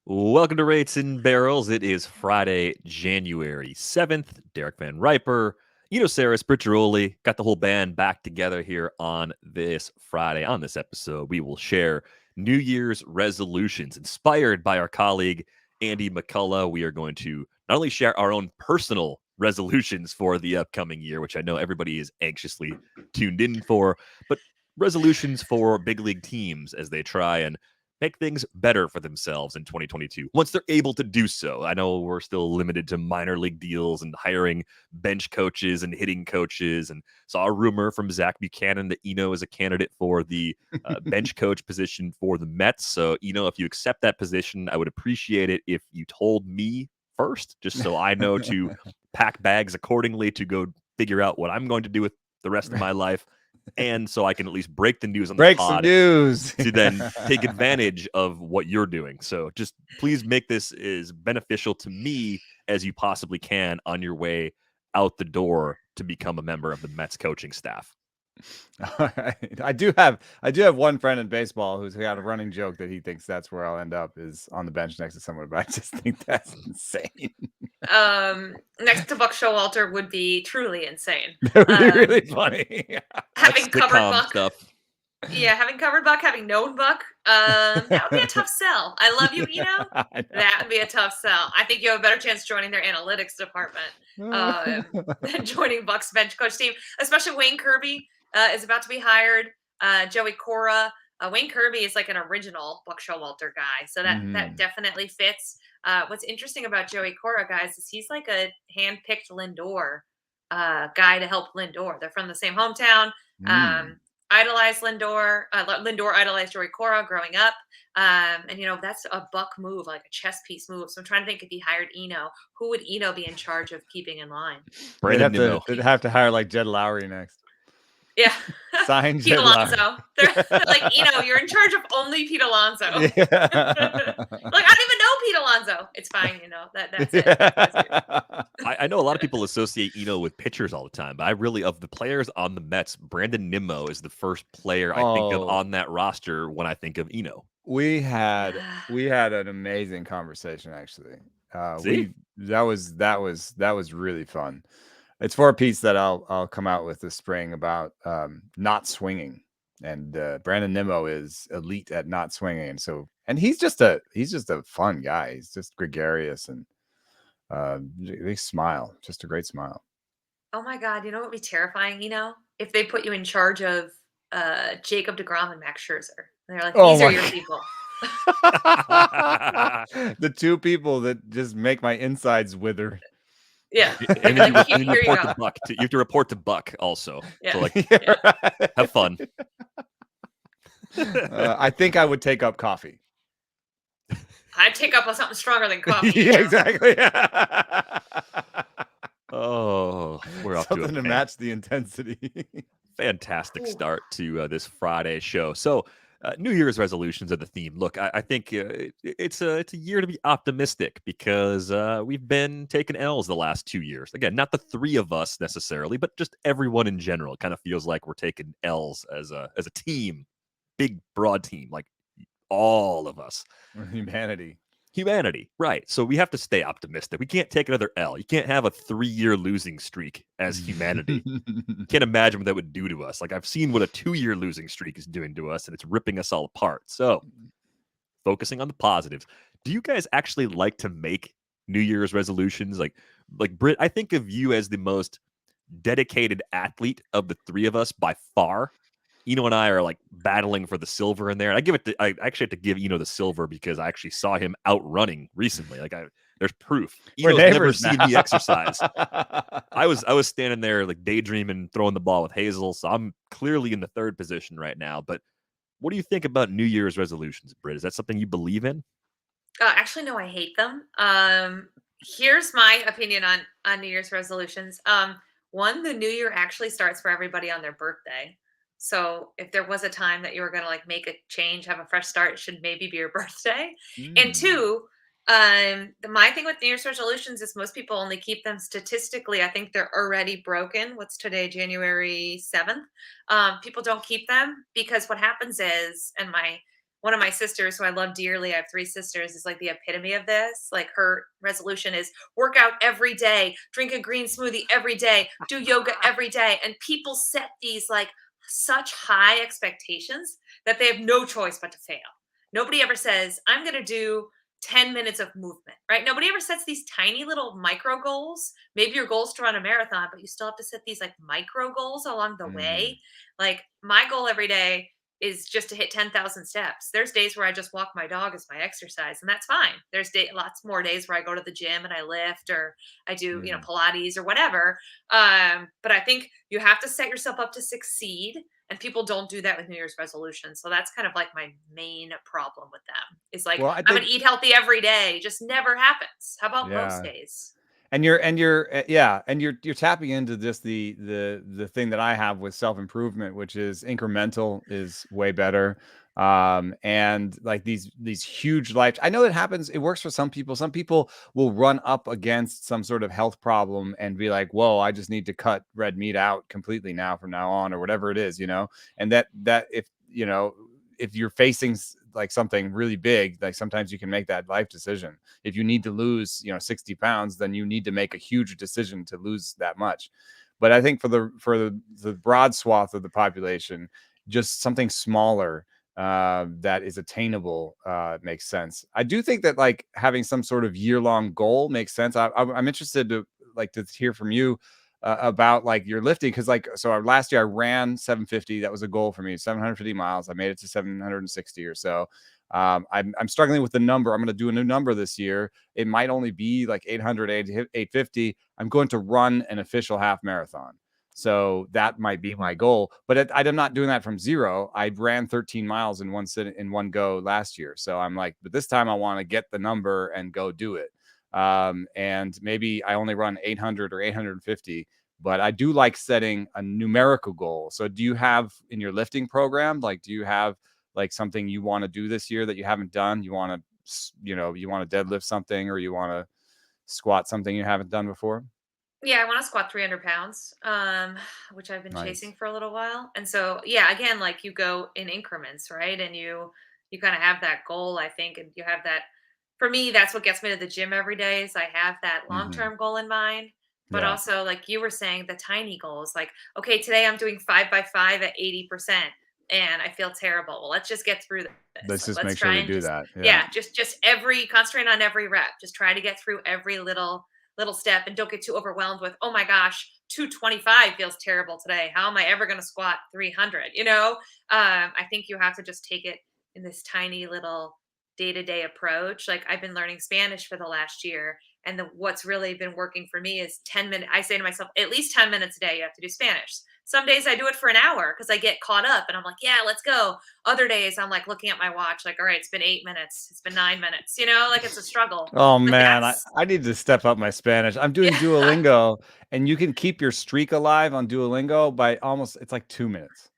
Welcome to Rates and Barrels. It is Friday, January 7th. Derek Van Riper, Saris, Britt got the whole band back together here on this Friday. On this episode, we will share New Year's resolutions inspired by our colleague, Andy McCullough. We are going to not only share our own personal resolutions for the upcoming year, which I know everybody is anxiously tuned in for, but resolutions for big league teams as they try and make things better for themselves in 2022 once they're able to do so. I know we're still limited to minor league deals and hiring bench coaches and hitting coaches, and saw a rumor from Zach Buchanan that Eno is a candidate for the bench coach position for the Mets. So, if you accept that position, I would appreciate it if you told me first, just so I know to pack bags accordingly to go figure out what I'm going to do with the rest of my life. And so I can at least break the news on the pod some news to then take advantage of what you're doing. So just please make this as beneficial to me as you possibly can on your way out the door to become a member of the Mets coaching staff. All right. I do have one friend in baseball who's got a running joke that he thinks that's where I'll end up, is on the bench next to someone, but I just think that's insane. Next to Buck Showalter would be truly insane. That would be really funny. Having covered Buck stuff. Yeah, having covered Buck, having known Buck, that would be a tough sell. I love you, Eno. That would be a tough sell. I think you have a better chance joining their analytics department than joining Buck's bench coach team, especially Wayne Kirby is about to be hired. Joey Cora. Wayne Kirby is like an original Buck Showalter guy, so that definitely fits. What's interesting about Joey Cora, guys, is he's like a hand-picked Lindor guy to help Lindor. They're from the same hometown. Idolized Lindor. Lindor idolized Joey Cora growing up. And, that's a Buck move, like a chess piece move. So I'm trying to think, if he hired Eno, who would Eno be in charge of keeping in line? They'd have to hire like Jed Lowry next. Yeah. Sign Pete Alonso. They're like, Eno, you're in charge of only Pete Alonso. Yeah. Like, I don't even know Pete Alonso. It's fine, that's it. I know a lot of people associate Eno with pitchers all the time, but of the players on the Mets, Brandon Nimmo is the first player I think of on that roster when I think of Eno. We had an amazing conversation, actually. That was really fun. It's for a piece that I'll come out with this spring about not swinging, and Brandon Nimmo is elite at not swinging, and he's just a fun guy. He's just gregarious and they smile, just a great smile. Oh my God, what would be terrifying? If they put you in charge of Jacob deGrom and Max Scherzer, and they're like, these are your people. The two people that just make my insides wither. Yeah, and then you report to Buck. You have to report to Buck also. Yeah. So have fun. I think I would take up coffee. I'd take up something stronger than coffee. Yeah, exactly. Oh, we're off something to match the intensity. Fantastic start to this Friday show. So, New Year's resolutions are the theme. Look, I think it's a year to be optimistic, because we've been taking L's the last 2 years. Again, not the three of us necessarily, but just everyone in general. It kind of feels like we're taking L's as a team, big broad team, like all of us. Humanity, right. So we have to stay optimistic. We can't take another L. You can't have a 3-year losing streak as humanity. Can't imagine what that would do to us. Like, I've seen what a 2-year losing streak is doing to us, and it's ripping us all apart. So, focusing on the positives. Do you guys actually like to make New Year's resolutions? Like Britt, I think of you as the most dedicated athlete of the three of us by far. Eno and I are like battling for the silver in there. And I actually have to give Eno the silver because I actually saw him out running recently. There's proof. Eno's never seen me exercise. I was standing there like daydreaming, throwing the ball with Hazel. So I'm clearly in the third position right now. But what do you think about New Year's resolutions, Britt? Is that something you believe in? Actually, no, I hate them. Here's my opinion on New Year's resolutions. One, the new year actually starts for everybody on their birthday. So if there was a time that you were going to make a change, have a fresh start, it should maybe be your birthday. And two, my thing with New Year's resolutions is most people only keep them statistically. I think they're already broken. What's today, January 7th? People don't keep them because what happens is, and one of my sisters, who I love dearly, I have 3 sisters, is like the epitome of this. Like her resolution is work out every day, drink a green smoothie every day, do yoga every day. And people set these like such high expectations that they have no choice but to fail. Nobody ever says, I'm going to do 10 minutes of movement, right? Nobody ever sets these tiny little micro goals. Maybe your goal is to run a marathon, but you still have to set these like micro goals along the way. Like my goal every day is just to hit 10,000 steps. There's days where I just walk my dog as my exercise, and that's fine. There's lots more days where I go to the gym and I lift, or I do, Pilates or whatever. But I think you have to set yourself up to succeed. And people don't do that with New Year's resolutions. So that's kind of like my main problem with them. Is like, I'm going to eat healthy every day. Just never happens. How about most days? And you're tapping into just the thing that I have with self-improvement, which is incremental is way better. And like these huge life, I know it happens. It works for some people. Some people will run up against some sort of health problem and be like, whoa, I just need to cut red meat out completely now from now on, or whatever it is, and that if you're facing like something really big, like sometimes you can make that life decision. If you need to lose, 60 pounds, then you need to make a huge decision to lose that much. But I think for the broad swath of the population, just something smaller that is attainable makes sense. I do think that like having some sort of year-long goal makes sense. I'm interested to hear from you about like your lifting, because so last year I ran 750. That was a goal for me, 750 miles. I made it to 760 or so. I'm struggling with the number. I'm going to do a new number this year. It might only be like 800, 850. I'm going to run an official half marathon. So that might be my goal, but I'm not doing that from zero. I ran 13 miles in one go last year. So I'm like, but this time I want to get the number and go do it. And maybe I only run 800 or 850, but I do like setting a numerical goal. So do you have in your lifting program, do you have like something you want to do this year that you haven't done? You want to deadlift something, or you want to squat something you haven't done before? Yeah, I want to squat 300 pounds, which I've been chasing for a little while. And so, yeah, again, like you go in increments, right? And you kind of have that goal, I think, and you have that. For me, that's what gets me to the gym every day. Is I have that long-term goal in mind, but also, like you were saying, the tiny goals. Like, okay, today I'm doing 5x5 at 80%, and I feel terrible. Well, let's just get through this. Let's just Let's make sure try we and do that. just concentrate on every rep. Just try to get through every little step, and don't get too overwhelmed with, oh my gosh, 225 feels terrible today. How am I ever going to squat 300? I think you have to just take it in this tiny little day-to-day approach. Like I've been learning Spanish for the last year, and what's really been working for me is 10 minutes. I say to myself, at least 10 minutes a day, you have to do Spanish. Some days I do it for an hour because I get caught up and I'm like, yeah, let's go. Other days I'm like looking at my watch, like, all right, it's been 8 minutes. It's been 9 minutes, like it's a struggle. Oh man, I need to step up my Spanish. I'm doing Duolingo, and you can keep your streak alive on Duolingo by it's like 2 minutes.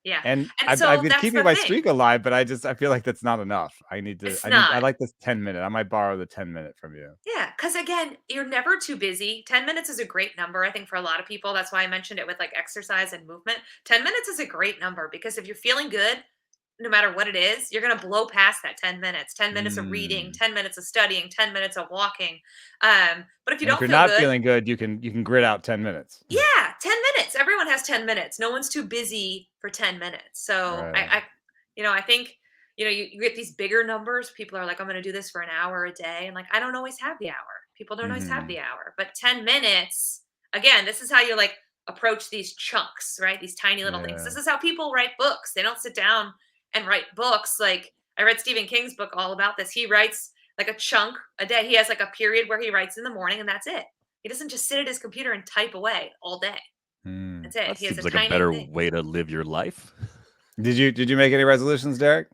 Yeah. And so I've been that's keeping the my thing. streak alive, but I feel like that's not enough. I like this 10-minute. I might borrow the 10-minute from you. Yeah, because again, you're never too busy. 10 minutes is a great number, I think, for a lot of people. That's why I mentioned it with like exercise and movement. 10 minutes is a great number because if you're feeling good, no matter what it is, you're going to blow past that 10 minutes. 10 minutes of reading, 10 minutes of studying, 10 minutes of walking. But if you don't if you're feel not good, feeling good, you can grit out 10 minutes. Yeah, 10 minutes. Everyone has 10 minutes. No one's too busy for 10 minutes. So Right. I think, you get these bigger numbers. People are like, I'm going to do this for an hour a day. And like, I don't always have the hour. People don't always have the hour, but 10 minutes, again, this is how you like approach these chunks, right? These tiny little things. This is how people write books. They don't sit down and write books. Like I read Stephen King's book all about this. He writes like a chunk a day. He has like a period where he writes in the morning and that's it. He doesn't just sit at his computer and type away all day. That's it. That He has seems a like a tiny better thing. way to live your life. Did you make any resolutions, Derek?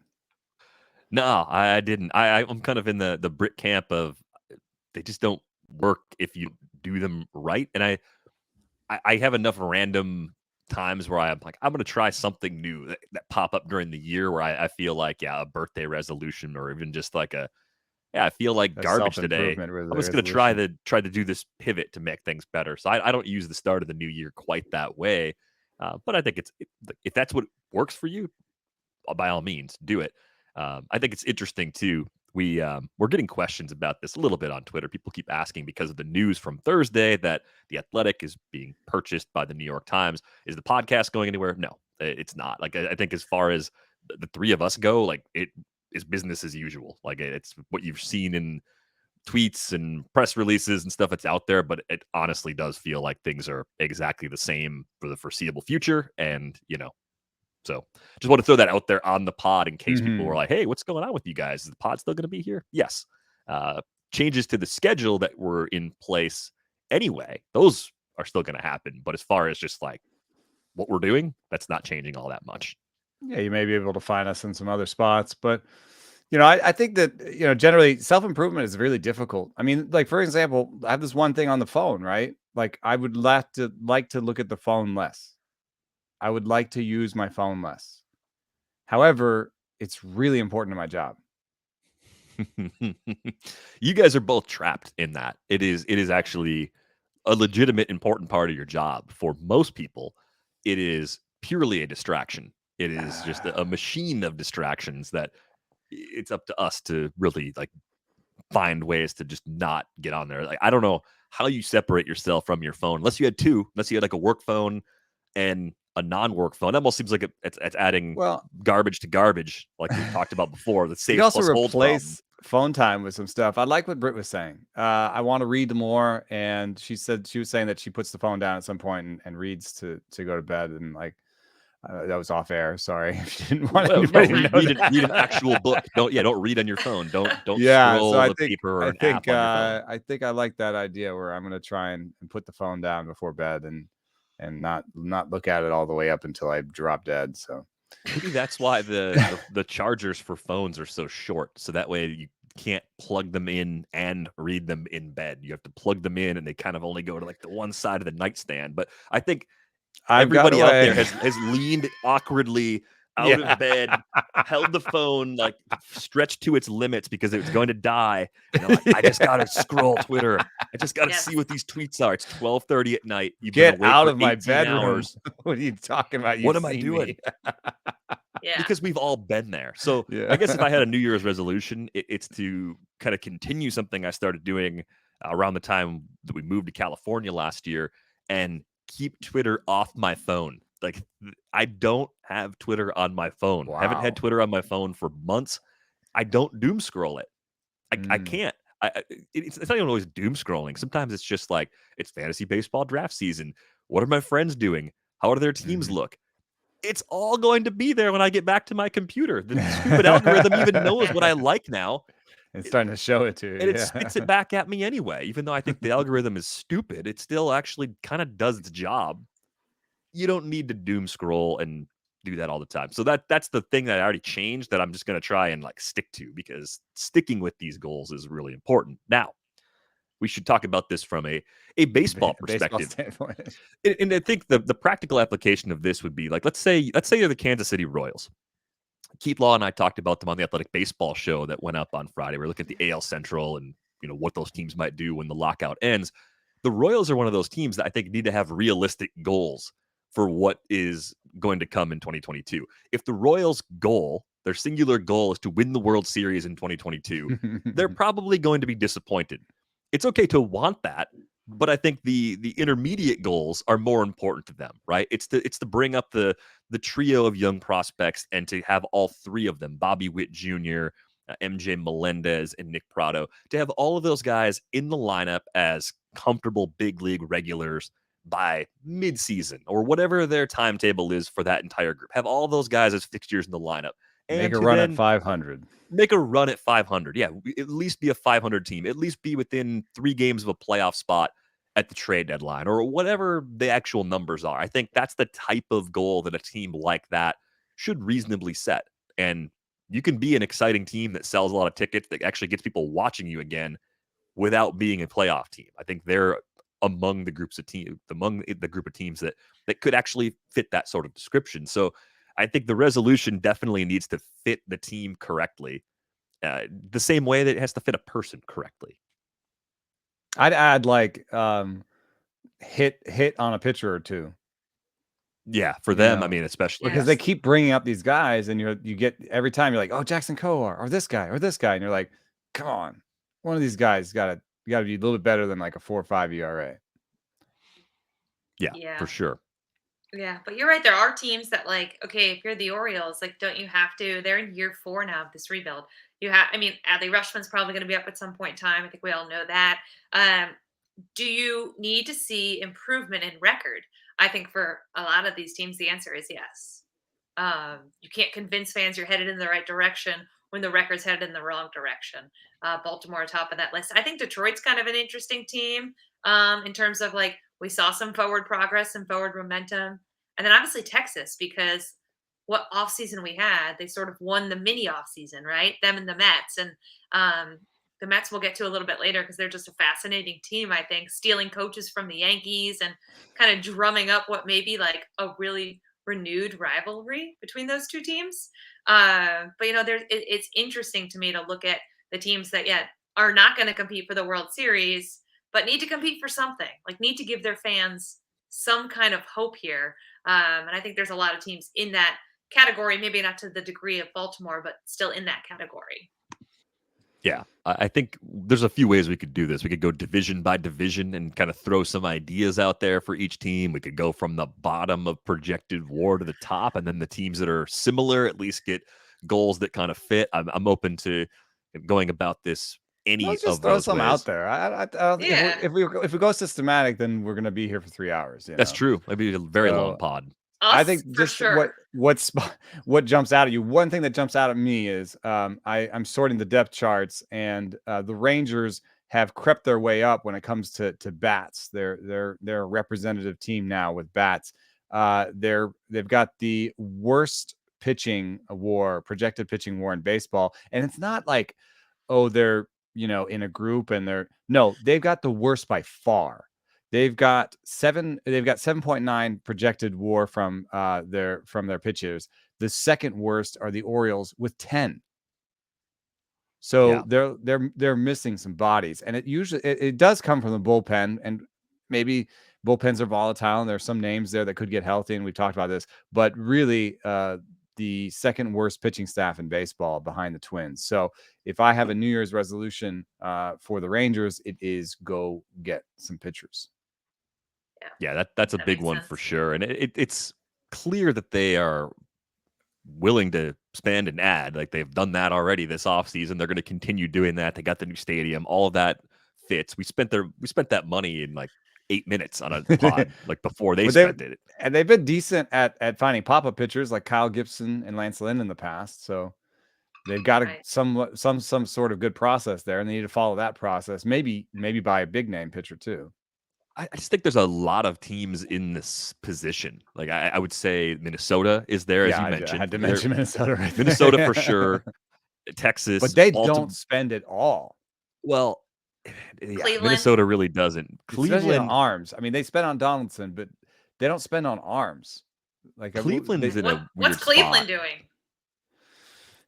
No, I didn't. I'm kind of in the Brit camp of they just don't work if you do them right. And I have enough random times where I'm like, I'm going to try something new that pop up during the year where I feel like, a birthday resolution, or even just like I feel like garbage today. I'm just going to try to do this pivot to make things better. So I don't use the start of the new year quite that way. But I think if that's what works for you, by all means, do it. I think it's interesting too. We're getting questions about this a little bit on Twitter. People keep asking because of the news from Thursday that The Athletic is being purchased by the New York Times. Is the podcast going anywhere? No, it's not. Like I think as far as the three of us go, like it is business as usual. Like it's what you've seen in tweets and press releases and stuff that's out there, but it honestly does feel like things are exactly the same for the foreseeable future. And so just want to throw that out there on the pod in case people were like, hey, what's going on with you guys? Is the pod still going to be here? Yes. Changes to the schedule that were in place anyway, those are still going to happen. But as far as just like what we're doing, that's not changing all that much. Yeah, you may be able to find us in some other spots, but I think that, generally self-improvement is really difficult. I mean, like, for example, I have this one thing on the phone, right? Like, I would like to look at the phone less. I would like to use my phone less. However, it's really important to my job. You guys are both trapped in that. It is actually a legitimate important part of your job. For most people, it is purely a distraction. It is just a machine of distractions that it's up to us to really like find ways to just not get on there. Like I don't know how you separate yourself from your phone unless you had two, unless you had like a work phone and a non-work phone. That almost seems like it's adding garbage to garbage, like we talked about before. The safe you also plus hold replace phone time with some stuff. I like what Britt was saying. I want to read more, and she was saying that she puts the phone down at some point and reads to go to bed, and like that was off air. Sorry if you didn't want anybody to know read an actual book. Don't read on your phone. Don't yeah. scroll so I the think, paper or I an think, app on your phone. I think I like that idea where I'm going to try and put the phone down before bed and not look at it all the way up until I drop dead. So maybe that's why the chargers for phones are so short. So that way you can't plug them in and read them in bed. You have to plug them in and they kind of only go to like the one side of the nightstand. But I think everybody out there has leaned awkwardly out of bed, held the phone like stretched to its limits because it was going to die. And like, I just gotta scroll Twitter. I just gotta see what these tweets are. It's 12:30 at night. You've Get been awake out for of my 18 bedroom. hours. What are you talking about? What am I doing? Yeah. Because we've all been there. So I guess if I had a New Year's resolution, it's to kind of continue something I started doing around the time that we moved to California last year and keep Twitter off my phone. Like I don't have Twitter on my phone. Wow. I haven't had Twitter on my phone for months. I don't doom scroll it. I can't. It's not even always doom scrolling. Sometimes it's just like it's fantasy baseball draft season. What are my friends doing? How do their teams look? It's all going to be there when I get back to my computer. The stupid algorithm even knows what I like now. It's starting to show it to you. And it spits it back at me anyway. Even though I think the algorithm is stupid, it still actually kind of does its job. You don't need to doom scroll and do that all the time. So that's the thing that I already changed that I'm just going to try and like stick to because sticking with these goals is really important. Now, we should talk about this from a baseball perspective. And I think the practical application of this would be like, let's say you're the Kansas City Royals. Keith Law and I talked about them on the Athletic Baseball show that went up on Friday. We're looking at the AL Central and what those teams might do when the lockout ends. The Royals are one of those teams that I think need to have realistic goals for what is going to come in 2022. If the Royals' goal, their singular goal, is to win the World Series in 2022, they're probably going to be disappointed. It's okay to want that, but I think the intermediate goals are more important to them, right? It's to bring up the trio of young prospects and to have all three of them, Bobby Witt Jr., MJ Melendez, and Nick Pratto, to have all of those guys in the lineup as comfortable big league regulars by midseason or whatever their timetable is for that entire group. Have all those guys as fixtures in the lineup. And make a run at 500. Make a run at 500. Yeah, at least be a 500 team. At least be within 3 games of a playoff spot at the trade deadline or whatever the actual numbers are. I think that's the type of goal that a team like that should reasonably set. And you can be an exciting team that sells a lot of tickets, that actually gets people watching you again without being a playoff team. I think they're among the groups of teams, among the group of teams that could actually fit that sort of description. So I think the resolution definitely needs to fit the team correctly, the same way that it has to fit a person correctly. I'd add like hit on a pitcher or two. Yeah, for them, I mean, especially because they keep bringing up these guys, and you get every time you're like, oh, Jackson Kowar or this guy, and you're like, come on, one of these guys got to be a little bit better than like a 4 or 5 ERA. Yeah, for sure. Yeah, but you're right. There are teams that like, okay, if you're the Orioles, like, don't you have to? They're in year 4 now of this rebuild. I mean, Adley Rutschman's probably going to be up at some point in time. I think we all know that. Do you need to see improvement in record? I think for a lot of these teams, the answer is yes. You can't convince fans you're headed in the right direction when the record's headed in the wrong direction. Baltimore top of that list. I think Detroit's kind of an interesting team in terms of like we saw some forward progress and forward momentum. And then obviously Texas, because what offseason we had, they sort of won the mini offseason, right? Them and the Mets. And the Mets we'll get to a little bit later because they're just a fascinating team, I think, stealing coaches from the Yankees and kind of drumming up what may be like a really renewed rivalry between those two teams. But it's interesting to me to look at the teams that yet are not going to compete for the World Series, but need to compete for something, like need to give their fans some kind of hope here. And I think there's a lot of teams in that category, maybe not to the degree of Baltimore, but still in that category. Yeah, I think there's a few ways we could do this. We could go division by division and kind of throw some ideas out there for each team. We could go from the bottom of projected WAR to the top, and then the teams that are similar at least get goals that kind of fit. I'm open to going about this Let's just throw some out there. Yeah. If we go systematic, then we're gonna be here for 3 hours. That's true. Maybe a very long pod. I think just what jumps out at you. One thing that jumps out at me is I'm sorting the depth charts, and the Rangers have crept their way up when it comes to bats. They're a representative team now with bats. They've got the worst projected pitching WAR in baseball, and it's not like, oh, they're in a group and they've got the worst by far. They've got 7.9 projected WAR from their pitchers. The second worst are the Orioles with 10. So they're missing some bodies, and it does come from the bullpen, and maybe bullpens are volatile, and there's some names there that could get healthy, and we talked about this, but really the second worst pitching staff in baseball behind the Twins. So if I have a New Year's resolution for the Rangers, it is go get some pitchers. Yeah, that's a big one for sure. And it's clear that they are willing to spend and add. Like they've done that already this offseason. They're going to continue doing that. They got the new stadium. All of that fits. We spent that money in like 8 minutes on a pod, like before they spent it. And they've been decent at finding pop-up pitchers like Kyle Gibson and Lance Lynn in the past. So they've got some sort of good process there, and they need to follow that process. Maybe buy a big name pitcher too. I just think there's a lot of teams in this position. Like I would say Minnesota is there, as you mentioned. I had to mention Minnesota right there. Minnesota for sure. Texas. But they don't spend it all. Well, Minnesota really doesn't. Cleveland on arms. I mean, they spend on Donaldson, but they don't spend on arms. Like Cleveland is in a weird What's Cleveland spot. doing?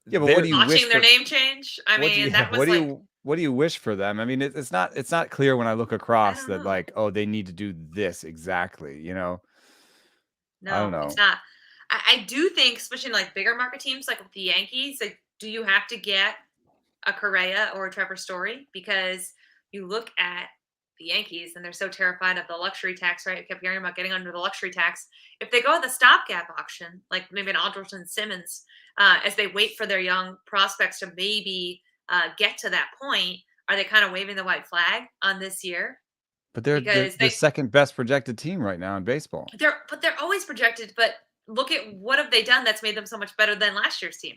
Yeah, but what do you watching their name change? I mean, what do you wish for them? I mean, it's not clear when I look across that like, oh, they need to do this exactly. No, I don't know. It's not. I do think, especially in like bigger market teams, like with the Yankees, like, do you have to get a Correa or a Trevor Story? Because you look at the Yankees and they're so terrified of the luxury tax, right? I kept hearing about getting under the luxury tax. If they go with the stopgap auction, like maybe an Andrelton Simmons, as they wait for their young prospects to maybe get to that point, are they kind of waving the white flag on this year? But they're the second best projected team right now in baseball. They're always projected, but look at what have they done that's made them so much better than last year's team.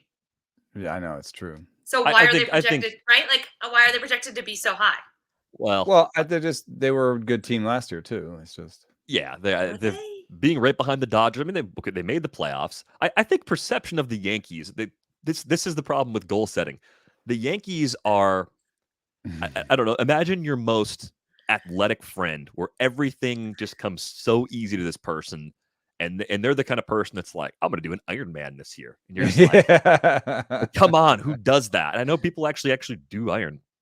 Yeah, I know, it's true. So why are they projected, right? Like, why are they projected to be so high? Well, they were a good team last year too. It's just they're being right behind the Dodgers. I mean, they made the playoffs. I think perception of the Yankees. This is the problem with goal setting. The Yankees are, I don't know. Imagine your most athletic friend, where everything just comes so easy to this person, and they're the kind of person that's like, I'm going to do an Ironman this year, and you're just like, come on, who does that? I know people actually do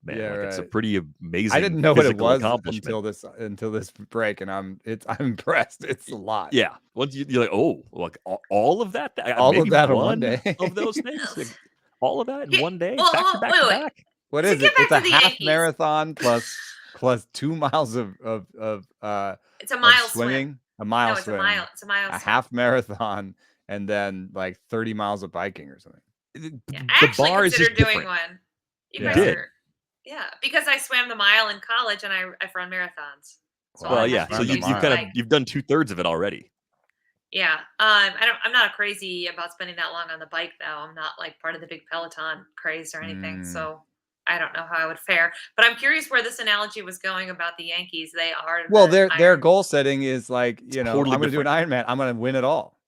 man. Yeah, Like right. it's a pretty amazing. I didn't know what it was accomplishment. until this break, and I'm impressed. It's a lot. Yeah. Once you're like, oh, like all of that. All Maybe of that in one one day. of those things. Like, all of that in one day, Well, back to back to wait. back. What To is get it? It's back a to the half Yankees. marathon plus 2 miles of It's a mile swimming, swim. a mile No, it's swim, a mile. It's a mile. a swim. half marathon, and then like 30 miles of biking or something. Yeah, The I actually bar is just considered doing different. one. You Yeah. guys did. are, yeah, because I swam the mile in college and I've run marathons. So Well, all I Well, have yeah. to So do is you've use the bike. you've done 2/3 of it already. Yeah. I'm not crazy about spending that long on the bike though. I'm not like part of the big Peloton craze or anything. So I don't know how I would fare. But I'm curious where this analogy was going about the Yankees. They are Well, the their goal setting is like, Totally I'm going to do an Ironman. I'm going to win it all.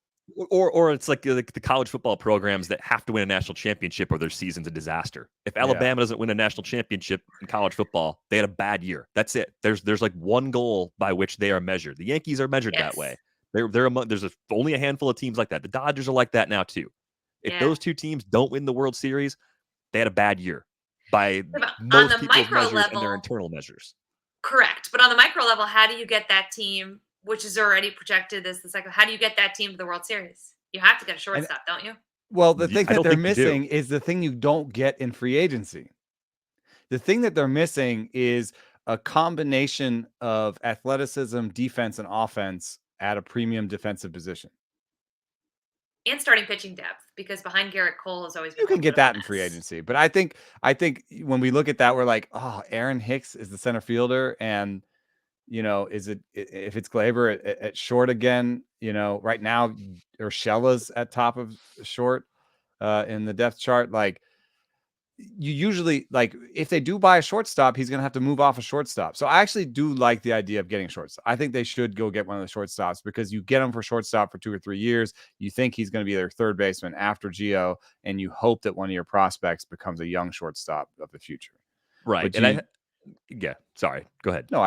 Or it's like the college football programs that have to win a national championship or their season's a disaster. If Alabama doesn't win a national championship in college football, they had a bad year. That's it. There's like one goal by which they are measured. The Yankees are measured that way. There's only a handful of teams like that. The Dodgers are like that now too. If those two teams don't win the World Series, they had a bad year by most people's measures and their internal measures. Correct. But on the micro level, how do you get that team, which is already projected as the second, how do you get that team to the World Series? You have to get a shortstop, don't you? Well, the thing I that don't they're think you do. missing is the thing you don't get in free agency. The thing that they're missing is a combination of athleticism, defense, and offense at a premium defensive position. And starting pitching depth, because behind Garrett Cole has always been. You can get that in free agency, but I think when we look at that, we're like, oh, Aaron Hicks is the center fielder, and is it if it's Glaber at short again? Right now, Urshela's at top of short in the depth chart. Like, you usually, like, if they do buy a shortstop, he's going to have to move off a shortstop. So I actually do like the idea of getting shortstop. I think they should go get one of the shortstops because you get him for shortstop for 2 or 3 years. You think he's going to be their third baseman after Gio, and you hope that one of your prospects becomes a young shortstop of the future. Right. Sorry, go ahead. No,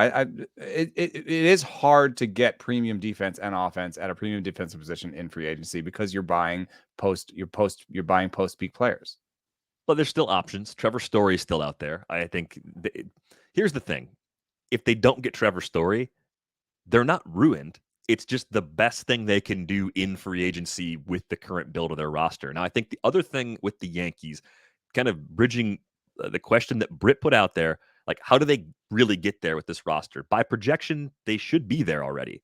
it is hard to get premium defense and offense at a premium defensive position in free agency because you're buying post peak players. But there's still options. Trevor Story is still out there. I think here's the thing. If they don't get Trevor Story, they're not ruined. It's just the best thing they can do in free agency with the current build of their roster. Now, I think the other thing with the Yankees, kind of bridging the question that Britt put out there, like, how do they really get there with this roster? By projection, they should be there already,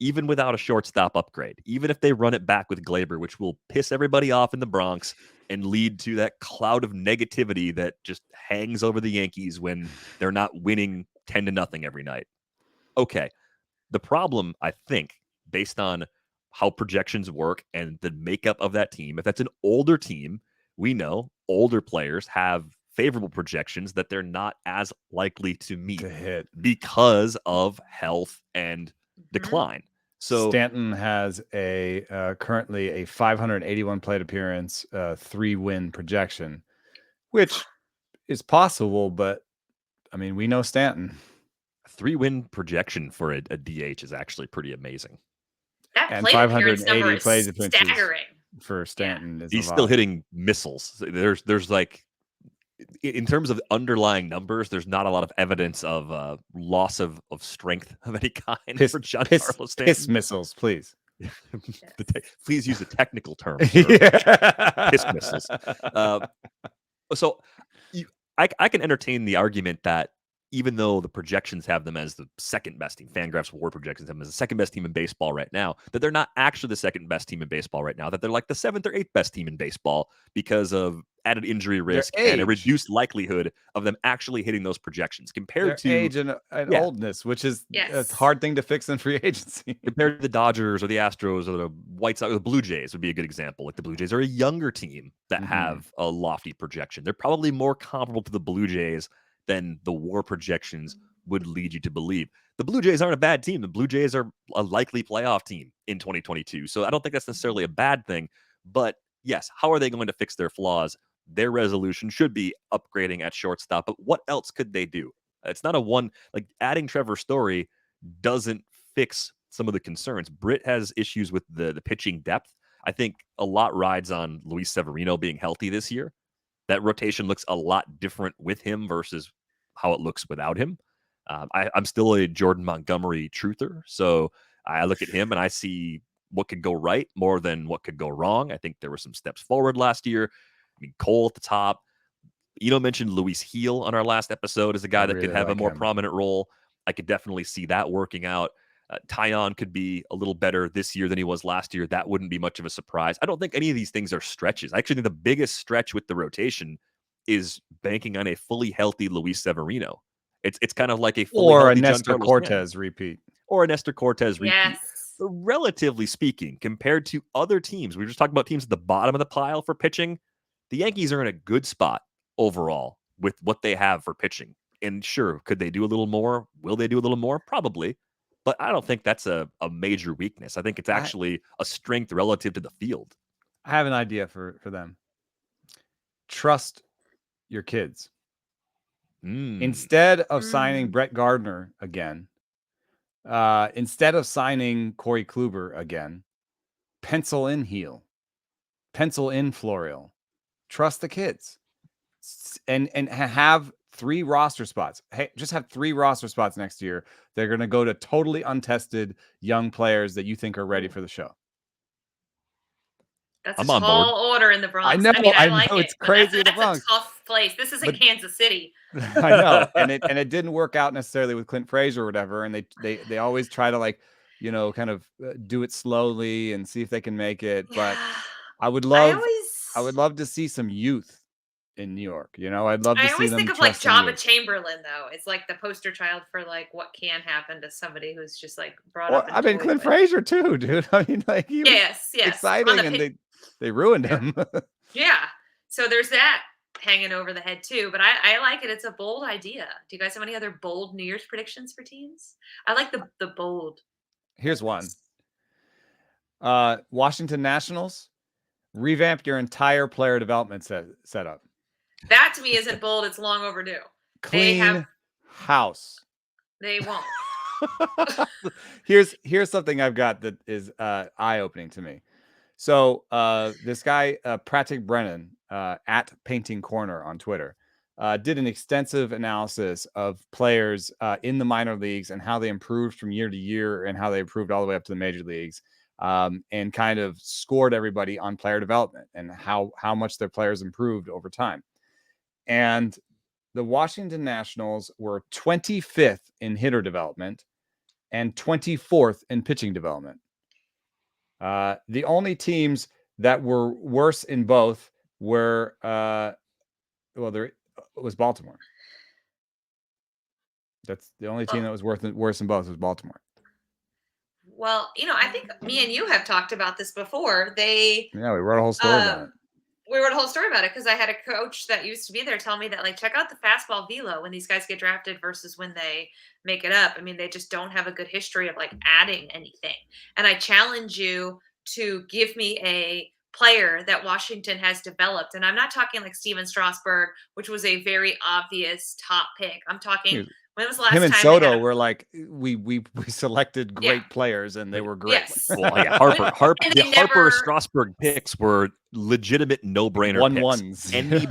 even without a shortstop upgrade. Even if they run it back with Glaber, which will piss everybody off in the Bronx and lead to that cloud of negativity that just hangs over the Yankees when they're not winning 10-0 every night. Okay. The problem, I think, based on how projections work and the makeup of that team, if that's an older team, we know older players have favorable projections that they're not as likely to meet because of health and decline. So Stanton has currently a 581 plate appearance, 3-win projection, which is possible, but I mean, we know Stanton. 3-win projection for a DH is actually pretty amazing. That plate appearance number is staggering for Stanton. He's still hitting missiles. There's like, in terms of underlying numbers, there's not a lot of evidence of loss of strength of any kind for Giancarlo Stanton. Piss missiles, please. Please use the technical term. Piss missiles. So I can entertain the argument that even though the projections have them as the second best team, Fangraphs WAR projections have them as the second best team in baseball right now, that they're not actually the second best team in baseball right now, that they're like the 7th or 8th best team in baseball because of added injury risk and a reduced likelihood of them actually hitting those projections compared to age and oldness, which is a hard thing to fix in free agency. Compared to the Dodgers or the Astros or the White Sox, or the Blue Jays would be a good example. Like, the Blue Jays are a younger team that have a lofty projection. They're probably more comparable to the Blue Jays than the WAR projections would lead you to believe. The Blue Jays aren't a bad team. The Blue Jays are a likely playoff team in 2022. So I don't think that's necessarily a bad thing. But yes, how are they going to fix their flaws? Their resolution should be upgrading at shortstop. But what else could they do? It's not like adding Trevor Story doesn't fix some of the concerns. Britt has issues with the pitching depth. I think a lot rides on Luis Severino being healthy this year. That rotation looks a lot different with him versus how it looks without him. I'm still a Jordan Montgomery truther, so I look at him and I see what could go right more than what could go wrong. I think there were some steps forward last year. I mean, Cole at the top. Mentioned Luis Heel on our last episode as a guy that could have a more prominent role. I could definitely see that working out. Tyon could be a little better this year than he was last year. That wouldn't be much of a surprise. I don't think any of these things are stretches. I actually think the biggest stretch with the rotation is banking on a fully healthy Luis Severino. It's kind of like a fully or healthy a Nestor Cortez repeat. Or a Nestor Cortez repeat. Yes. Relatively speaking, compared to other teams, we were just talking about teams at the bottom of the pile for pitching. The Yankees are in a good spot overall with what they have for pitching. And sure, could they do a little more? Will they do a little more? Probably. But I don't think that's a major weakness. I think it's actually a strength relative to the field. I have an idea for them. Trust your kids. Instead of signing Brett Gardner again, instead of signing Corey Kluber again, pencil in Heel, pencil in Florial. Trust the kids. And have 3 roster spots. Hey, just have 3 roster spots next year. They're going to go to totally untested young players that you think are ready for the show. That's a tall order in the Bronx. I know. I like know it's crazy in the Bronx. That's a tough place. This isn't Kansas City. I know, and it didn't work out necessarily with Clint Frazier or whatever. And they always try to kind of do it slowly and see if they can make it. But I would love to see some youth in New York. I'd love to see them. I always think of Jabba Chamberlain, though. It's like the poster child for what can happen to somebody who's just brought up. I mean, Clint Frazier too, dude. I mean, he yes, exciting, and they ruined him. Yeah. So there's that hanging over the head too. But I like it. It's a bold idea. Do you guys have any other bold New Year's predictions for teams? I like the bold. Here's one. Washington Nationals, revamp your entire player development setup. That to me isn't bold. It's long overdue. Clean house. They won't. Here's something I've got that is eye-opening to me. So this guy, Pratik Brennan, at Painting Corner on Twitter, did an extensive analysis of players in the minor leagues and how they improved from year to year and how they improved all the way up to the major leagues, and kind of scored everybody on player development and how much their players improved over time. And the Washington Nationals were 25th in hitter development and 24th in pitching development. The only teams that were worse in both were, there was Baltimore. That's the only team that was worse in both was Baltimore. Well, I think me and you have talked about this before. We wrote a whole story about it. We wrote a whole story about it because I had a coach that used to be there tell me that check out the fastball velo when these guys get drafted versus when they make it up. I mean, they just don't have a good history of adding anything. And I challenge you to give me a player that Washington has developed. And I'm not talking like Steven Strasburg, which was a very obvious top pick. I'm talking when was the last time him and Soto were we selected great players and they were great. Yes. Well, Harper Strasburg picks were legitimate no-brainer ones. Any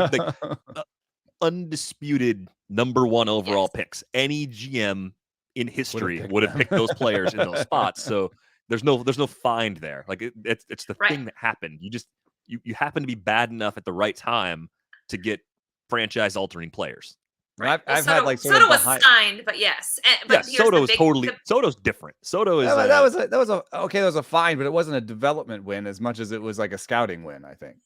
undisputed number 1 overall picks. Any GM in history would have picked those players in those spots. So there's no find there. It's the thing that happened. You happen to be bad enough at the right time to get franchise-altering players. Right. I've had Soto was signed, but yes. But Soto is Soto's different. Soto is that was a fine, but it wasn't a development win as much as it was a scouting win, I think.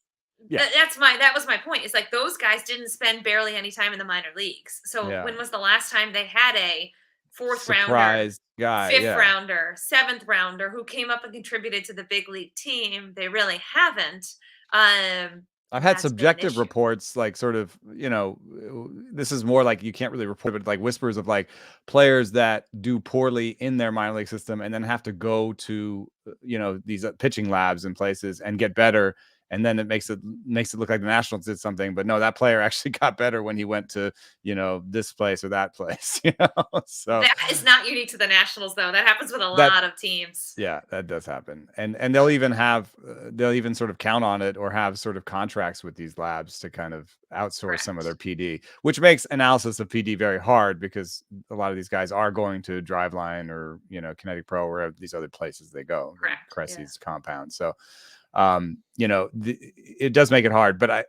Yeah. That was my point. It's those guys didn't spend barely any time in the minor leagues. So when was the last time they had a 4th rounder, guy, 5th rounder, 7th rounder who came up and contributed to the big league team? They really haven't. I've had subjective reports, this is more you can't really report, but whispers of players that do poorly in their minor league system and then have to go to, these pitching labs and places and get better and then it makes it look like the Nationals did something. But no, that player actually got better when he went to, this place or that place. So that is not unique to the Nationals, though. That happens with a lot of teams. Yeah, that does happen, and they'll even sort of count on it or have sort of contracts with these labs to kind of outsource some of their PD, which makes analysis of PD very hard because a lot of these guys are going to Driveline or Kinetic Pro or these other places they go, Cressy's compound. So it does make it hard, but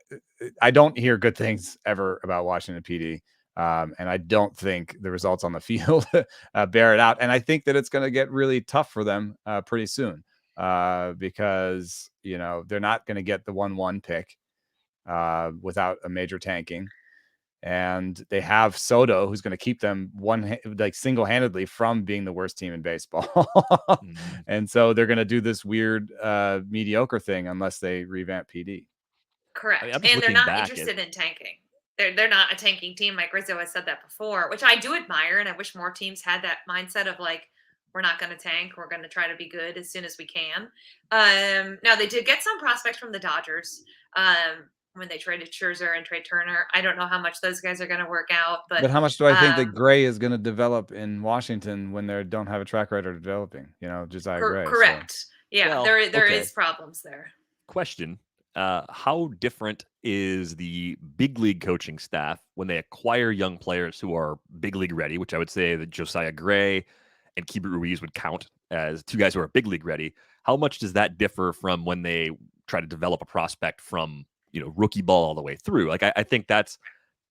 I don't hear good things ever about Washington PD. And I don't think the results on the field bear it out. And I think that it's going to get really tough for them pretty soon because, they're not going to get the 1-1 pick without a major tanking. And they have Soto, who's going to keep them single-handedly from being the worst team in baseball. And so they're going to do this weird mediocre thing unless they revamp PD. Correct. And they're not interested in tanking. They're not a tanking team. Like Rizzo has said that before, which I do admire. And I wish more teams had that mindset of like, we're not going to tank. We're going to try to be good as soon as we can. Now, they did get some prospects from the Dodgers when they traded Scherzer and Trey Turner. I don't know how much those guys are going to work out. But how much do I think that Gray is going to develop in Washington when they don't have a track record of developing? Josiah Gray. Correct. So. Yeah, there is problems there. Question. How different is the big league coaching staff when they acquire young players who are big league ready, which I would say that Josiah Gray and Keibert Ruiz would count as two guys who are big league ready? How much does that differ from when they try to develop a prospect from, rookie ball all the way through? Like, I think that's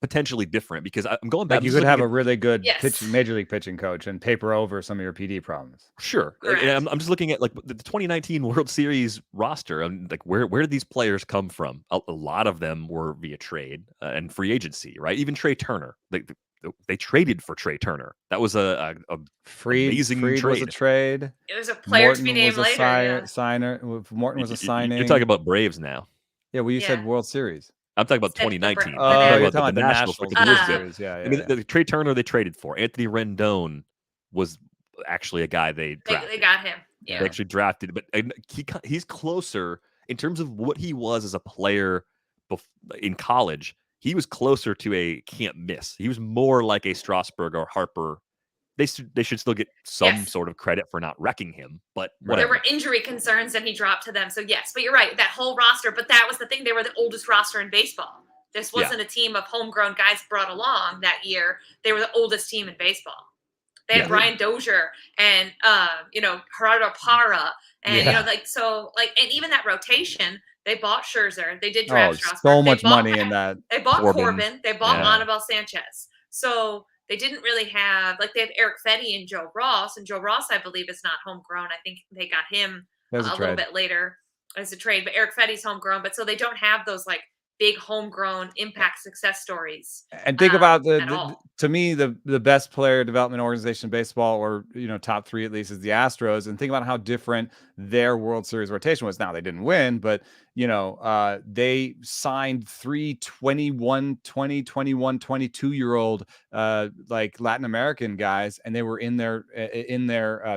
potentially different because I'm going back. Like you could have a really good major league pitching coach and paper over some of your PD problems. Sure. And I'm just looking at like the 2019 World Series roster. Like where did these players come from? A lot of them were via trade and free agency, right? Even Trey Turner. They traded for Trey Turner. That was a amazing trade. Was a trade. It was a player Morton to be named later. Signer. Morton was a signing. You're talking about Braves now. Yeah, well, you said World Series. I'm talking about 2019. You're talking about the Nationals. The Trey Turner they traded for. Anthony Rendon was actually a guy they drafted. They got him. Yeah. They actually drafted, but he's closer in terms of what he was as a player in college. He was closer to a can't miss. He was more like a Strasburg or Harper. They should still get some sort of credit for not wrecking him, but whatever. There were injury concerns and he dropped to them. So yes, but you're right. That whole roster, but that was the thing. They were the oldest roster in baseball. This wasn't a team of homegrown guys brought along that year. They were the oldest team in baseball. They had Brian Dozier and Gerardo Parra and and even that rotation. They bought Scherzer. They did draft Strasburg. So much money in that. They bought Corbin. They bought Anibal Sanchez. So they didn't really have they have Eric Fetty and Joe Ross, and Joe Ross, I believe, is not homegrown. I think they got him a little bit later as a trade, but Eric Fetty's homegrown. But so they don't have those big homegrown impact success stories. And think about to me, the best player development organization in baseball, or top three at least, is the Astros. And think about how different their World Series rotation was. Now they didn't win, but they signed 3 21, 20, 21, 22-year-old Latin American guys, and they were in their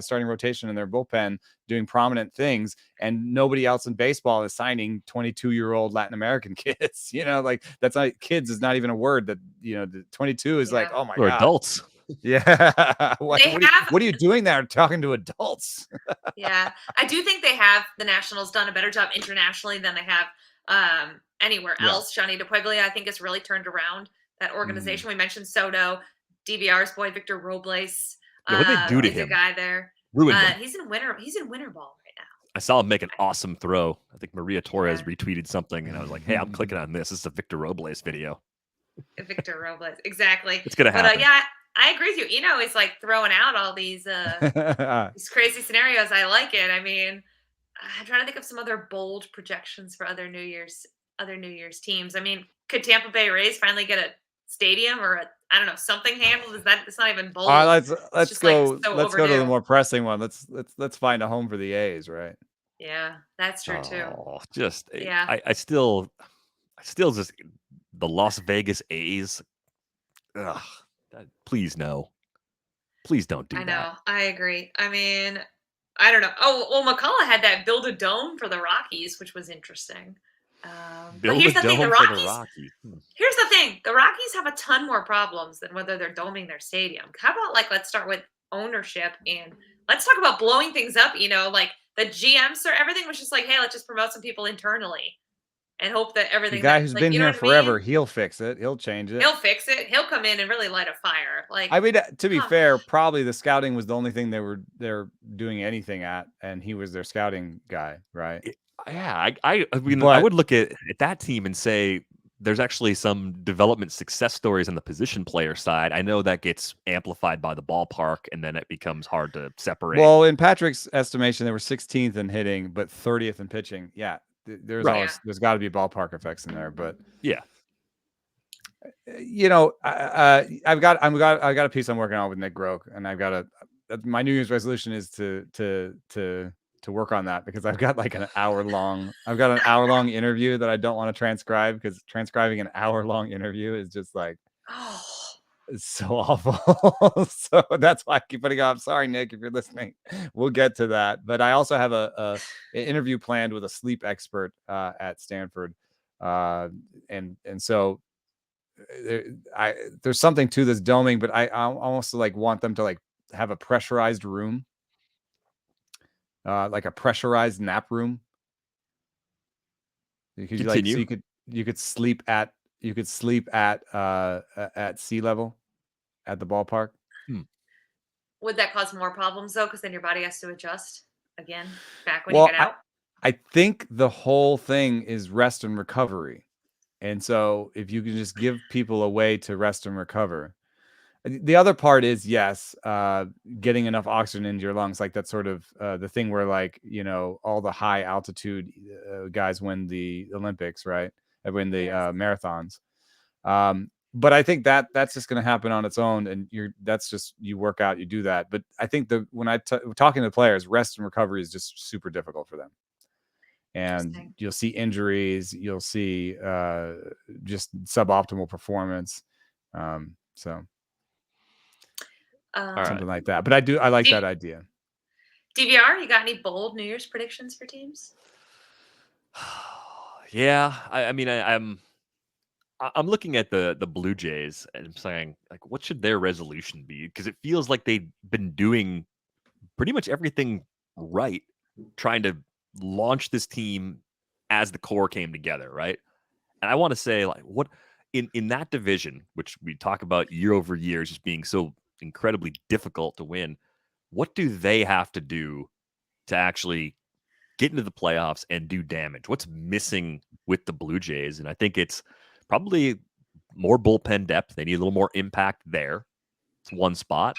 starting rotation in their bullpen doing prominent things, and nobody else in baseball is signing 22-year-old Latin American kids. That's not kids is not even a word that the 22 is oh my god, adults. Yeah. What are you doing there talking to adults? Yeah. I do think the Nationals done a better job internationally than they have anywhere else. Johnny DePueglia, I think, has really turned around that organization. We mentioned Soto, DVR's boy, Victor Robles. What did they do to him? A guy there. He's in winter ball right now. I saw him make an awesome throw. I think Maria Torres retweeted something, and I was like, hey, I'm clicking on this. This is a Victor Robles video. Victor Robles. Exactly. It's going to happen. But I agree with you. Is throwing out all these these crazy scenarios. I like it. I mean, I'm trying to think of some other bold projections for other New Year's teams. I mean, could Tampa Bay Rays finally get a stadium or something handled? It's not even bold. All right, let's go. Let's go to the more pressing one. Let's find a home for the A's, right? Yeah, that's true too. I still just the Las Vegas A's. Ugh. Please no. Please don't do that. I know. I agree. I mean, I don't know. Oh, well, McCullough had that build a dome for the Rockies, which was interesting. But here's the thing: the for the Rockies. Rockies. Here's the thing: the Rockies have a ton more problems than whether they're doming their stadium. How about let's start with ownership and let's talk about blowing things up. Like the GMs or everything was just like, hey, let's just promote some people internally and hope that everything. The guy who's been here forever, I mean? he'll fix it. He'll change it. He'll fix it. He'll come in and really light a fire. I mean, to be fair, probably the scouting was the only thing they're doing anything at, and he was their scouting guy, right? Yeah, I mean, I would look at that team and say there's actually some development success stories on the position player side. I know that gets amplified by the ballpark, and then it becomes hard to separate. Well, in Patrick's estimation, they were 16th in hitting, but 30th in pitching. Yeah, there's got to be ballpark effects in there, but yeah. I've got a piece I'm working on with Nick Groke, and my New Year's resolution is to work on that, because I've got an hour long interview that I don't want to transcribe, because transcribing an hour long interview is just it's so awful. So that's why I keep putting off. Sorry, Nick, if you're listening, we'll get to that. But I also have an interview planned with a sleep expert at Stanford, and so there's something to this doming, but I almost want them to have a pressurized room, like a pressurized nap room. You could sleep at sea level at the ballpark. Would that cause more problems though? Because then your body has to adjust again back when you get out. I think the whole thing is rest and recovery. And so if you can just give people a way to rest and recover. The other part is, getting enough oxygen into your lungs, like that sort of the thing where all the high altitude guys win the Olympics, right? Win the marathons. But I think that's just going to happen on its own, and that's just, you work out, you do that. But I think when talking to the players, rest and recovery is just super difficult for them. And you'll see injuries, you'll see just suboptimal performance. Something like that. But I like that idea. DVR, you got any bold New Year's predictions for teams? Yeah, I mean, I'm looking at the Blue Jays and I'm saying, what should their resolution be? Because it feels like they've been doing pretty much everything right, trying to launch this team as the core came together, right? And I want to say, what in that division, which we talk about year over year, just being so incredibly difficult to win, what do they have to do to actually get into the playoffs and do damage? What's missing with the Blue Jays? And I think it's probably more bullpen depth. They need a little more impact there. It's one spot.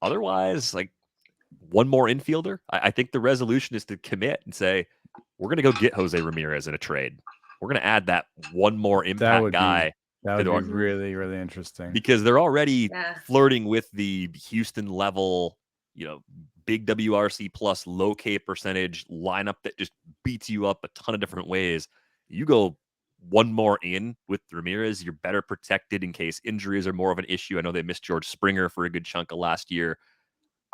Otherwise, one more infielder. I think the resolution is to commit and say, we're going to go get Jose Ramirez in a trade. We're going to add that one more impact guy. That would be really, really interesting. Because they're already flirting with the Houston level, big WRC plus low K percentage lineup that just beats you up a ton of different ways. You go one more in with Ramirez, you're better protected in case injuries are more of an issue. I know they missed George Springer for a good chunk of last year.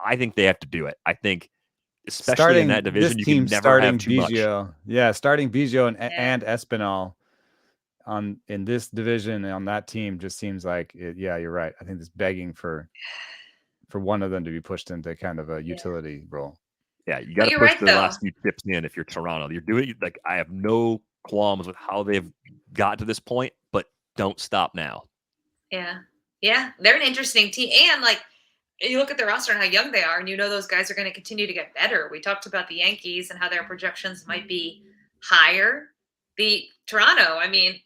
I think they have to do it. I think, especially in that division, you can never have too much. Yeah, starting Biggio and Espinal in this division on that team just seems like you're right. I think it's begging for one of them to be pushed into kind of a utility role. Yeah, you got to push the last few chips in if you're Toronto. You're doing I have no qualms with how they've got to this point, but don't stop now. Yeah, they're an interesting team, and you look at their roster and how young they are, and those guys are going to continue to get better. We talked about the Yankees and how their projections might be higher. The Toronto, I mean,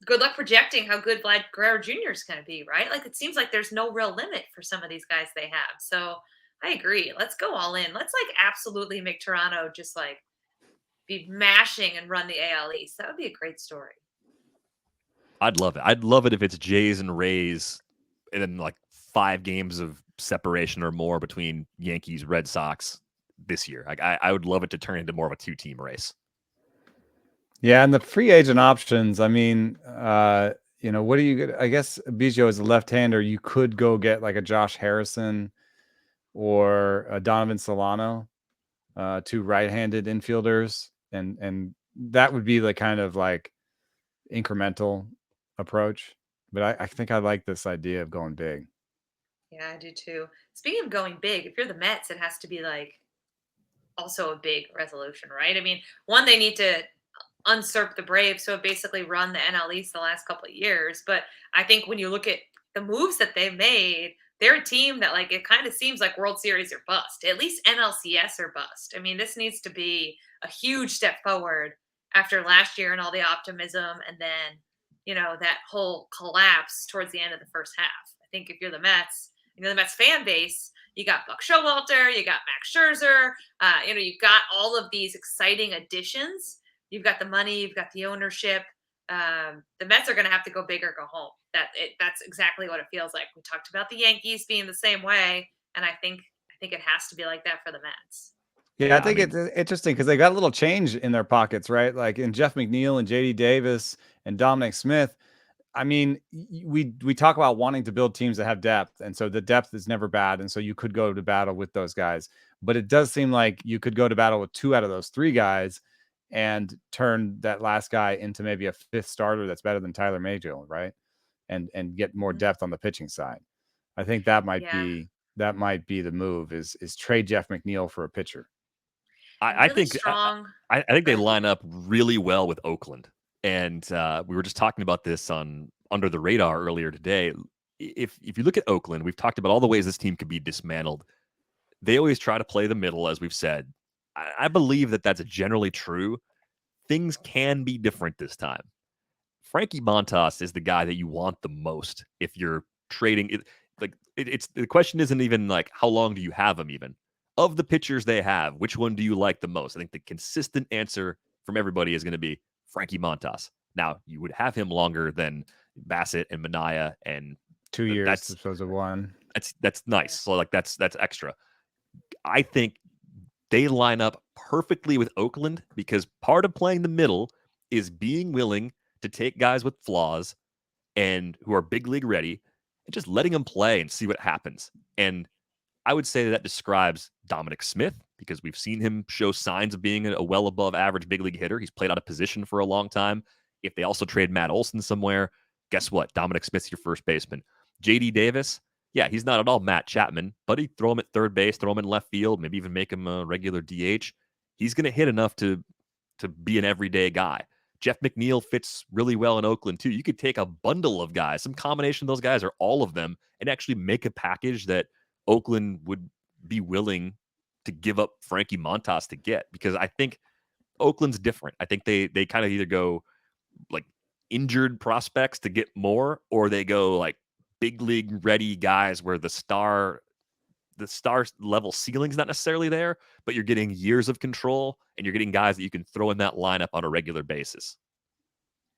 good luck projecting how good Vlad Guerrero Jr. is going to be, right? It seems like there's no real limit for some of these guys they have. So I agree. Let's go all in. Let's absolutely make Toronto just be mashing and run the AL East. That would be a great story. I'd love it. I'd love it if it's Jays and Rays and then 5 games of separation or more between Yankees, Red Sox this year. I would love it to turn into more of a 2-team race. Yeah, and the free agent options, I mean, what do you get? I guess Biggio is a left-hander. You could go get a Josh Harrison or a Donovan Solano, 2 right-handed infielders, and that would be the kind of like incremental approach. But I think I like this idea of going big. Yeah, I do too. Speaking of going big, if you're the Mets, it has to be like also a big resolution, right? I mean, one, they need to usurp the Braves, so basically run the NL East the last couple of years. But I think when you look at the moves that they've made, they're a team that like it kind of seems like World Series or bust, at least NLCS or bust. I mean, this needs to be a huge step forward after last year and all the optimism, and then that whole collapse towards the end of the first half. I think if you're the Mets, the Mets fan base, you got Buck Showalter, you got Max Scherzer, you've got all of these exciting additions. You've got the money, you've got the ownership. The Mets are going to have to go big or go home. That's exactly what it feels like. We talked about the Yankees being the same way, and I think it has to be like that for the Mets. Yeah, I think it's interesting because they got a little change in their pockets, right? Like in Jeff McNeil and JD Davis and Dominic Smith. I mean, we talk about wanting to build teams that have depth, and so the depth is never bad, and so you could go to battle with those guys. But it does seem like you could go to battle with 2 out of those 3 guys and turn that last guy into maybe a 5th starter that's better than Tyler Mayfield, right? And get more depth on the pitching side. I think that might be the move is trade Jeff McNeil for a pitcher. I really think strong. I think they line up really well with Oakland. And we were just talking about this on Under the Radar earlier today. If you look at Oakland, we've talked about all the ways this team could be dismantled. They always try to play the middle, as we've said. I believe that that's generally true. Things can be different this time. Frankie Montas is the guy that you want the most if you're trading it. It's the question isn't even like how long do you have him even? Of the pitchers they have, which one do you like the most? I think the consistent answer from everybody is going to be Frankie Montas. Now, you would have him longer than Bassett and Manaea, and 2 years that's as opposed to 1. That's nice. So like that's extra. I think they line up perfectly with Oakland because part of playing the middle is being willing to take guys with flaws and who are big league ready and just letting them play and see what happens. And I would say that describes Dominic Smith because we've seen him show signs of being a well above average big league hitter. He's played out of position for a long time. If they also trade Matt Olson somewhere, guess what? Dominic Smith's your first baseman. JD Davis, yeah, he's not at all Matt Chapman, but he'd throw him at third base, throw him in left field, maybe even make him a regular DH. He's going to hit enough to be an everyday guy. Jeff McNeil fits really well in Oakland, too. You could take a bundle of guys, some combination of those guys or all of them, and actually make a package that Oakland would be willing to give up Frankie Montas to get, because I think Oakland's different. I think they kind of either go like injured prospects to get more, or they go like big league ready guys where the star level ceiling's not necessarily there, but you're getting years of control and you're getting guys that you can throw in that lineup on a regular basis.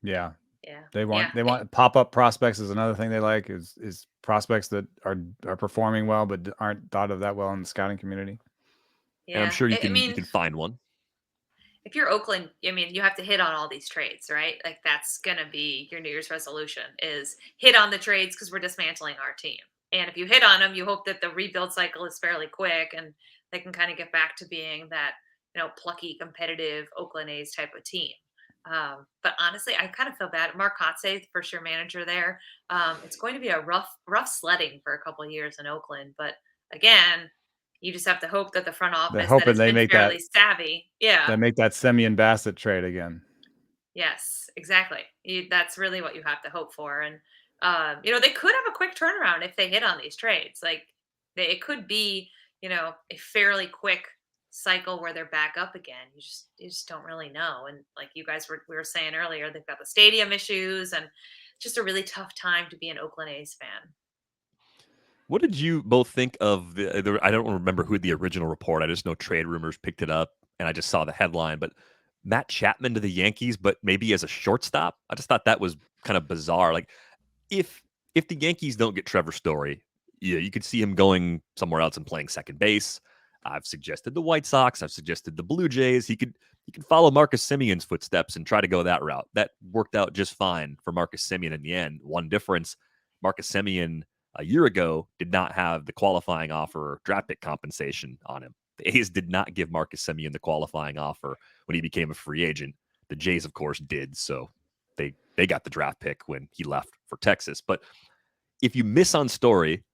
Yeah. Yeah. They want pop-up prospects is another thing they like is prospects that are performing well but aren't thought of that well in the scouting community. Yeah. And I'm sure you can find one. If you're Oakland, I mean, you have to hit on all these trades, right? Like that's going to be your New Year's resolution is hit on the trades because we're dismantling our team. And if you hit on them, you hope that the rebuild cycle is fairly quick and they can kind of get back to being that, plucky, competitive Oakland A's type of team. But honestly, I kind of feel bad. Mark Kotsay, the first year manager there, it's going to be a rough sledding for a couple of years in Oakland. But again, you just have to hope that the front office that has been fairly savvy. Yeah. They make that Semien Bassett trade again. Yes, exactly. That's really what you have to hope for. And, they could have a quick turnaround if they hit on these trades. Like it could be, a fairly quick cycle where they're back up again. You just don't really know. And like you guys we were saying earlier, they've got the stadium issues and just a really tough time to be an Oakland A's fan. What did you both think of I don't remember who the original report. I just know trade rumors picked it up, and I just saw the headline. But Matt Chapman to the Yankees, but maybe as a shortstop. I just thought that was kind of bizarre. Like if the Yankees don't get Trevor Story, yeah, you could see him going somewhere else and playing second base. I've suggested the White Sox. I've suggested the Blue Jays. He could follow Marcus Semien's footsteps and try to go that route. That worked out just fine for Marcus Semien in the end. One difference: Marcus Semien a year ago did not have the qualifying offer or draft pick compensation on him. The A's did not give Marcus Semien the qualifying offer when he became a free agent. The Jays, of course, did. So they got the draft pick when he left for Texas. But if you miss on Story,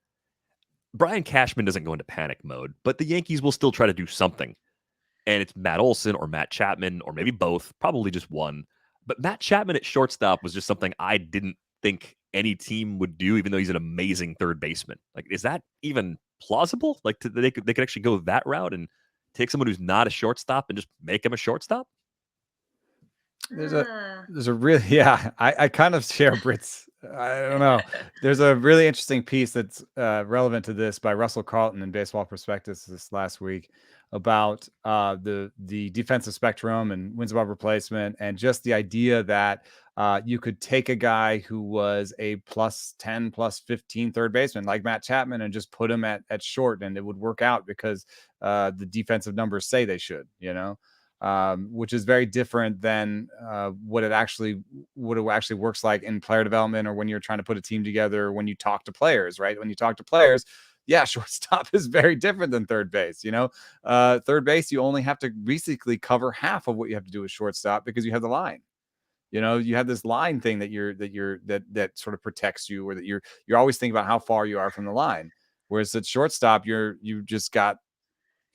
Brian Cashman doesn't go into panic mode, but the Yankees will still try to do something. And it's Matt Olson or Matt Chapman or maybe both, probably just one. But Matt Chapman at shortstop was just something I didn't think any team would do, even though he's an amazing third baseman. Like, is that even plausible? Like, they could actually go that route and take someone who's not a shortstop and just make him a shortstop? There's a really, I kind of share Britt's, I don't know. There's a really interesting piece that's relevant to this by Russell Carlton in Baseball Prospectus this last week about the defensive spectrum and wins above replacement, and just the idea that you could take a guy who was a +10, +15 third baseman like Matt Chapman and just put him at short, and it would work out because the defensive numbers say they should, which is very different than what it actually works like in player development, or when you're trying to put a team together, when you talk to players, right? When you talk to players, shortstop is very different than third base. Third base, you only have to basically cover half of what you have to do with shortstop because you have the line. You have this line thing that sort of protects you, or that you're always thinking about how far you are from the line. Whereas at shortstop, you just got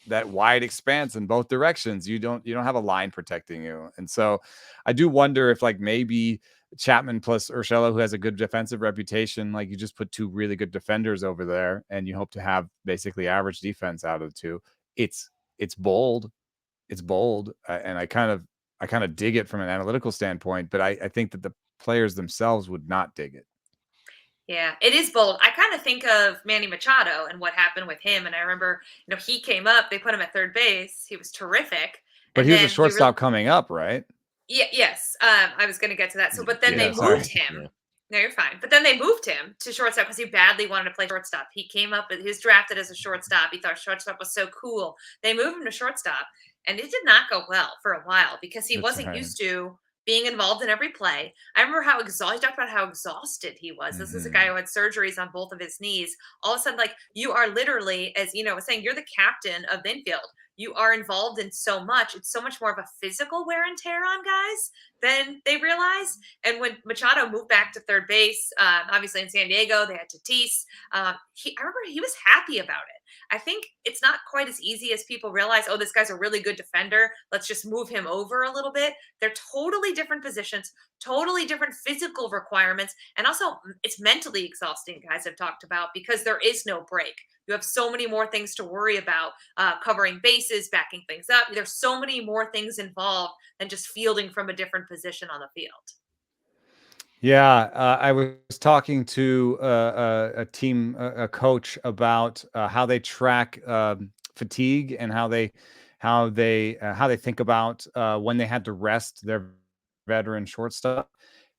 that wide expanse in both directions. You don't have a line protecting you. And so I do wonder if, like, maybe Chapman plus Urshela, who has a good defensive reputation, like, you just put two really good defenders over there and you hope to have basically average defense out of the two. It's bold. It's bold. And I kind of dig it from an analytical standpoint, but I think that the players themselves would not dig it. Yeah, it is bold. I kind of think of Manny Machado and what happened with him. And I remember, he came up, they put him at third base. He was terrific. But he was a shortstop coming up, right? Yeah, yes. I was going to get to that. So, but then they moved him. Yeah. No, you're fine. But then they moved him to shortstop because he badly wanted to play shortstop. He came up, he was drafted as a shortstop. He thought shortstop was so cool. They moved him to shortstop, and it did not go well for a while because he wasn't used to being involved in every play. I remember he talked about how exhausted he was. This is a guy who had surgeries on both of his knees. All of a sudden, like, you are literally, as was saying, you're the captain of the infield. You are involved in so much. It's so much more of a physical wear and tear on guys than they realize. And when Machado moved back to third base, obviously in San Diego, they had Tatis. I remember he was happy about it. I think it's not quite as easy as people realize. Oh, this guy's a really good defender. Let's just move him over a little bit. They're totally different positions, totally different physical requirements. And also, it's mentally exhausting, guys have talked about, because there is no break. You have so many more things to worry about, covering bases, backing things up. There's so many more things involved than just fielding from a different position on the field. Yeah, I was talking to a coach about how they track fatigue and how they think about when they had to rest their veteran shortstop.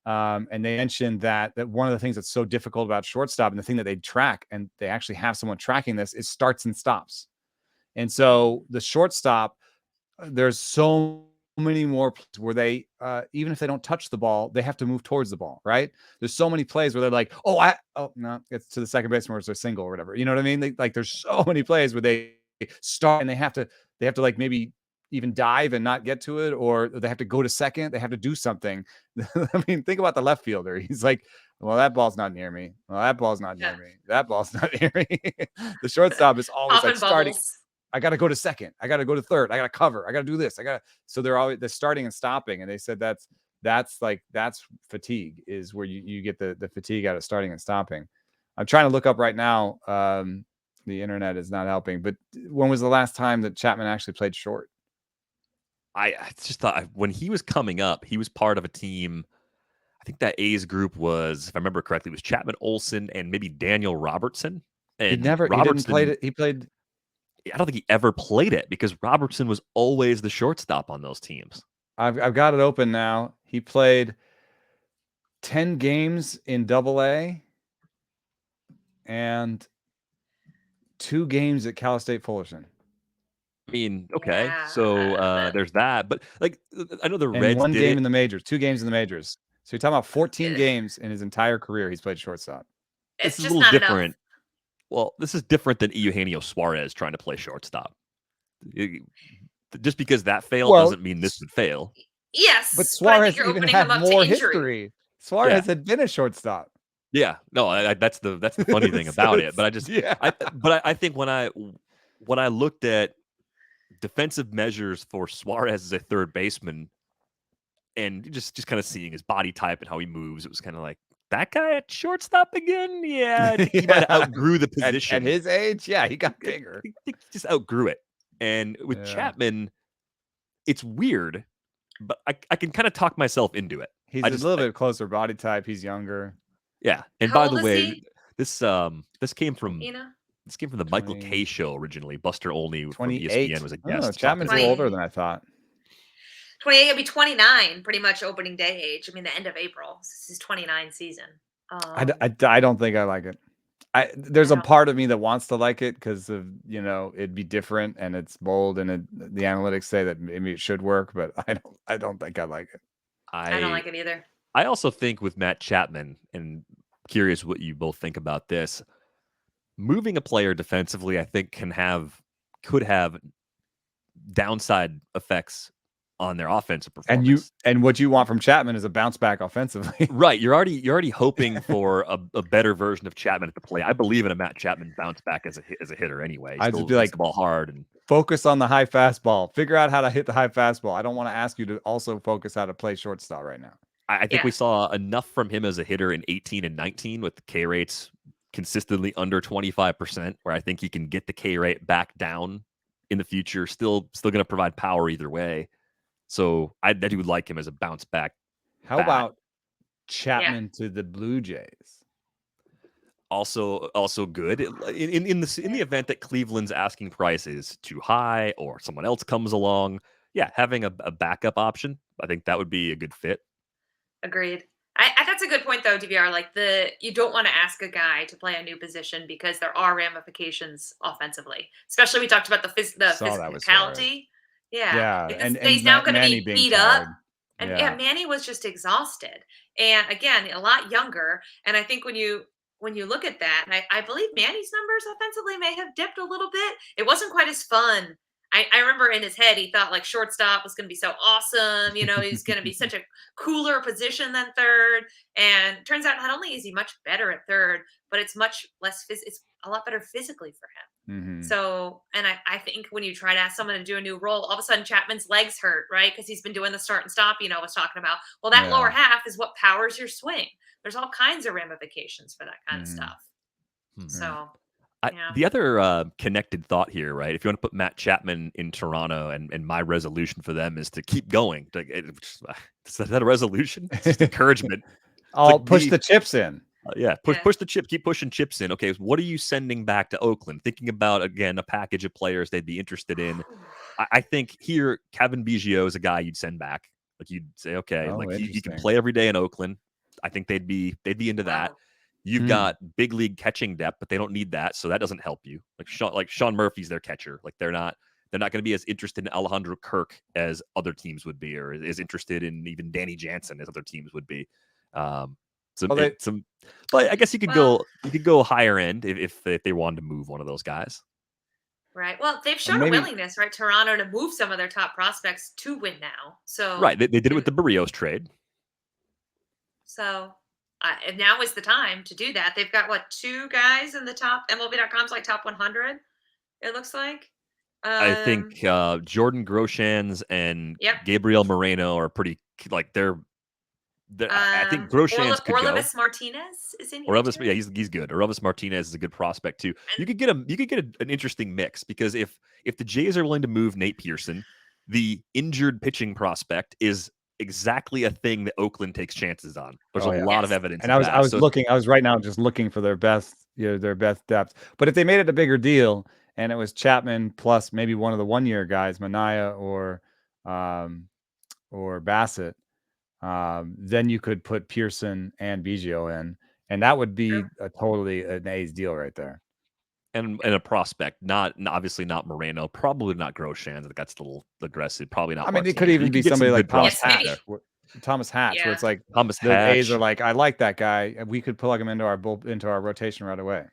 And they mentioned that one of the things that's so difficult about shortstop, and the thing that they track, and they actually have someone tracking this, is starts and stops. And so the shortstop, there's so many more plays where they, even if they don't touch the ball, they have to move towards the ball, right? There's so many plays where they're like, oh no, it's to the second baseman, or it's a single or whatever. You know what I mean? There's so many plays where they start and they have to like maybe even dive and not get to it, or they have to go to second. They have to do something. I mean, think about the left fielder. He's like, well, that ball's not near me. Well, that ball's not near me. That ball's not near me. The shortstop is always like starting. I got to go to second. I got to go to third. I got to cover. I got to do this. So they're starting and stopping. And they said that's fatigue, is where you get the fatigue out of starting and stopping. I'm trying to look up right now. The internet is not helping, but when was the last time that Chapman actually played short? I just thought when he was coming up, he was part of a team. I think that A's group was, if I remember correctly, was Chapman, Olson, and maybe Daniel Robertson. And he didn't play it. He played. I don't think he ever played it because Robertson was always the shortstop on those teams. I've got it open now. He played 10 games in Double-A and 2 games at Cal State Fullerton. I mean, okay, so there's that. But like, I know the Reds one did game in the majors, 2 games in the majors. So you're talking about 14 games in his entire career. He's played shortstop. It's just a little different. Enough. Well, this is different than Eugenio Suarez trying to play shortstop. Just because that failed doesn't mean this would fail. Yes, But I think Suarez you're even opening him had up to more injury. history. Suarez had been a shortstop. Yeah, no, that's the funny thing about it. But I think when I looked at defensive measures for Suarez as a third baseman, and just kind of seeing his body type and how he moves, it was kind of like, that guy at shortstop again? Yeah, I think he might have outgrew the position. At his age, yeah, he got bigger. I think he just outgrew it. And with Chapman, it's weird, but I can kind of talk myself into it. He's a little bit closer body type. He's younger. Yeah. And How by old the is way, he? this came from This came from the 20 Michael K show originally. Buster Olney from 28. ESPN was a guest. Oh, Chapman's a little older than I thought. 28, he'll be 29, pretty much opening day age. I mean, the end of April. This is his 29 season. I don't think I like it. There's a part of me that wants to like it because of, it'd be different and it's bold and the analytics say that maybe it should work, but I don't think I like it. I don't like it either. I also think with Matt Chapman, and curious what you both think about this, moving a player defensively, I think could have downside effects on their offensive performance. And what you want from Chapman is a bounce back offensively. Right. You're already hoping for a better version of Chapman at the plate. I believe in a Matt Chapman bounce back as a hitter anyway. I'd just be like, the ball hard and focus on the high fastball. Figure out how to hit the high fastball. I don't want to ask you to also focus how to play shortstop right now. I think we saw enough from him as a hitter in 18 and 19 with the K rates consistently under 25%, where I think he can get the K rate back down in the future. Still going to provide power either way. So I do like him as a bounce back. How about Chapman to the Blue Jays? Also good in the event that Cleveland's asking price is too high or someone else comes along. Yeah, having a backup option, I think that would be a good fit. Agreed. That's a good point though, DVR. Like you don't want to ask a guy to play a new position because there are ramifications offensively. Especially we talked about the physicality. Yeah. And he's now going to be beat up. And Manny was just exhausted. And again, a lot younger. And I think when you look at that, and I believe Manny's numbers offensively may have dipped a little bit. It wasn't quite as fun. I remember in his head, he thought like shortstop was going to be so awesome. He's going to be such a cooler position than third. And turns out not only is he much better at third, but it's much less, it's a lot better physically for him. Mm-hmm. So, and I think when you try to ask someone to do a new role, all of a sudden Chapman's legs hurt, right? Because he's been doing the start and stop, I was talking about. Well, that lower half is what powers your swing. There's all kinds of ramifications for that kind of stuff. So, the other connected thought here, right? If you want to put Matt Chapman in Toronto, and my resolution for them is to keep going. Is that a resolution? It's just encouragement. I'll push the chips in. Push the chip. Keep pushing chips in. Okay, what are you sending back to Oakland? Thinking about, again, a package of players they'd be interested in. I think here, Kevin Biggio is a guy you'd send back. Like you'd say, okay, he can play every day in Oakland. I think they'd be into that. You've got big league catching depth, but they don't need that, so that doesn't help you. Like Sean Murphy's their catcher. Like they're not going to be as interested in Alejandro Kirk as other teams would be, or as interested in even Danny Jansen as other teams would be. But I guess you could go higher end if they wanted to move one of those guys. Right. Well, they've shown a willingness, right, Toronto, to move some of their top prospects to win now. So right, they did it with the Barrios trade. So and now is the time to do that. They've got two guys in the top MLB.com's top 100. It looks like. I think Jordan Groshans and Gabriel Moreno are pretty they're I think Groshans could go. Orelvis Martinez is in here. Orelvis, he's good. Orelvis Martinez is a good prospect too. You could get an interesting mix because if the Jays are willing to move Nate Pearson, the injured pitching prospect is exactly a thing that Oakland takes chances on. There's a lot of evidence. And I was right now just looking for their best depth. But if they made it a bigger deal and it was Chapman plus maybe one of the 1-year guys, Mania or Bassett, then you could put Pearson and Biggio in, and that would be totally an A's deal right there. And a prospect, obviously not Moreno, probably not Groshans. That's a little aggressive. Probably not. I mean, it could even be somebody like Thomas Hatch. Where it's like Thomas the Hatch. A's are like, I like that guy, and we could plug him into our rotation right away.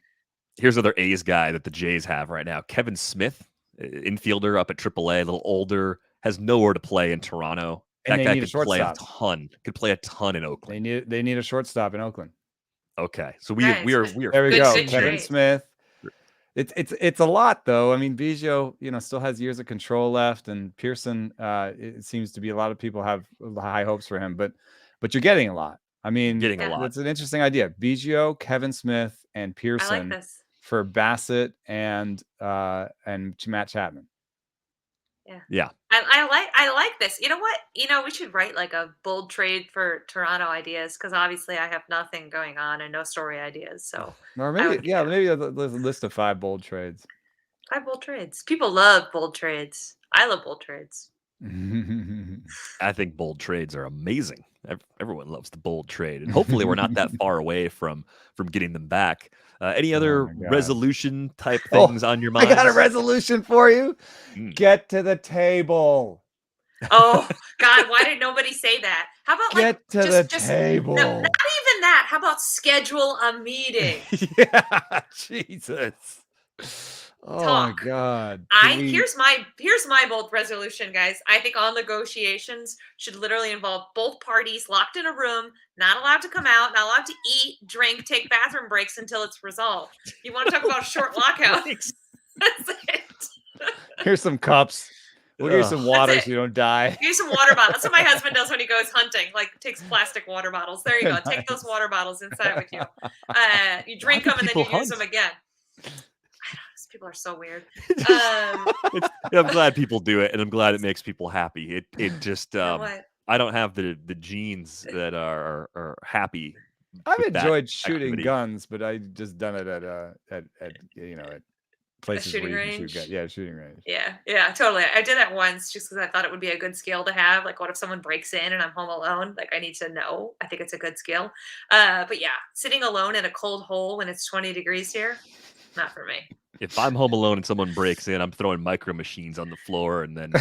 Here's another A's guy that the Jays have right now: Kevin Smith, infielder up at AAA, a little older, has nowhere to play in Toronto. And that they guy need a could play a shortstop. ton. Could play a ton in Oakland. They need a shortstop in Oakland. Okay, so Nice. we are There we go. good Kevin trade. Smith. It's a lot though. I mean, Biggio, still has years of control left, and Pearson. It seems to be a lot of people have high hopes for him, but you're getting a lot. I mean, getting a lot. That's an interesting idea. Biggio, Kevin Smith, and Pearson I like this. for Bassett and Matt Chapman. Yeah. I like this. You know what? We should write like a bold trade for Toronto ideas, because obviously I have nothing going on and no story ideas. So Or maybe maybe a list of 5 bold trades. 5 bold trades. People love bold trades. I love bold trades. I think bold trades are amazing. Everyone loves the bold trade, and hopefully we're not that far away from getting them back. Any other resolution type things on your mind? I got a resolution for you. Get to the table. Oh God, why did nobody say that? How about get to the table? No, not even that. How about schedule a meeting? Yeah, Jesus. Oh Talk. my God. Here's my bold resolution, guys. I think all negotiations should literally involve both parties locked in a room, not allowed to come out, not allowed to eat, drink, take bathroom breaks until it's resolved. You want to talk about short lockout? That's it. Here's some cups. We'll give you some water so you don't die. Give you some water bottles. That's what my husband does when he goes hunting. Like, takes plastic water bottles. There you go. Take those water bottles inside with you. You drink them and then you use them again. People are so weird. I'm glad people do it, and I'm glad it makes people happy. It just I don't have the genes that are happy. I've enjoyed shooting guns, but I just done it at places where you can shoot guns. Shooting range. Yeah, totally. I did that once just because I thought it would be a good skill to have. Like, what if someone breaks in and I'm home alone? Like, I need to know. I think it's a good skill. But yeah, sitting alone in a cold hole when it's 20 degrees here, not for me. If I'm home alone and someone breaks in, I'm throwing micro machines on the floor and then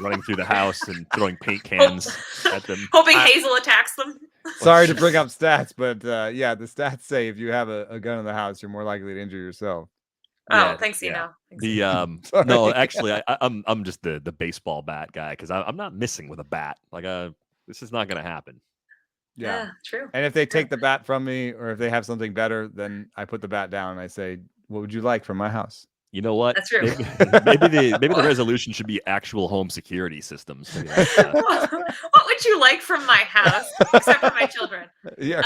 running through the house and throwing paint cans at them. Hoping Hazel attacks them. Sorry to bring up stats, but the stats say if you have a gun in the house, you're more likely to injure yourself. Oh, thanks, Eno. No, actually, I'm just the baseball bat guy, because I'm not missing with a bat. Like, this is not going to happen. Yeah, true. And if they take the bat from me, or if they have something better, then I put the bat down and I say, "What would you like from my house?" You know what? That's true. Maybe the resolution should be actual home security systems. What would you like from my house, except for my children? Yeah.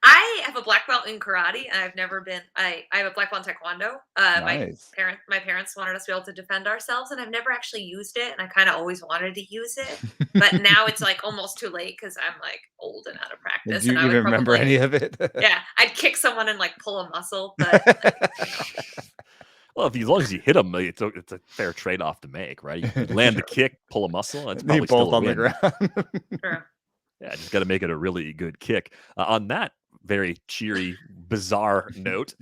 I have a black belt in karate, and I've never been. I have a black belt in taekwondo. Nice. My parents wanted us to be able to defend ourselves, and I've never actually used it. And I kind of always wanted to use it, but now it's like almost too late because I'm like old and out of practice. Do you even remember any of it? Yeah, I'd kick someone and like pull a muscle, but. Well, as long as you hit them, it's a fair trade-off to make, right? You land the kick, pull a muscle, that's probably still both on the ground. Sure. Yeah, just got to make it a really good kick. On that very cheery, bizarre note,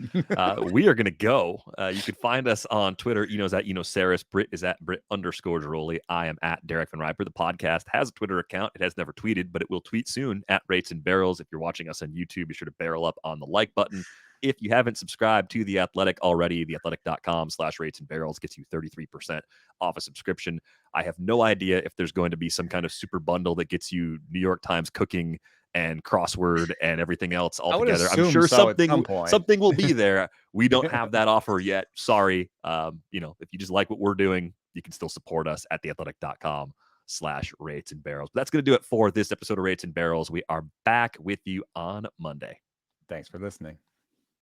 we are going to go. You can find us on Twitter. Eno's at Enosaris. Britt is at Britt_Giroli. I am at Derek Van Riper. The podcast has a Twitter account. It has never tweeted, but it will tweet soon at Rates and Barrels. If you're watching us on YouTube, be sure to barrel up on the like button. If you haven't subscribed to The Athletic already, theathletic.com/rates and barrels gets you 33% off a subscription. I have no idea if there's going to be some kind of super bundle that gets you New York Times cooking and crossword and everything else all together. I'm sure something will be there. We don't have that offer yet. Sorry. If you just like what we're doing, you can still support us at theathletic.com/rates and barrels. But that's going to do it for this episode of Rates and Barrels. We are back with you on Monday. Thanks for listening.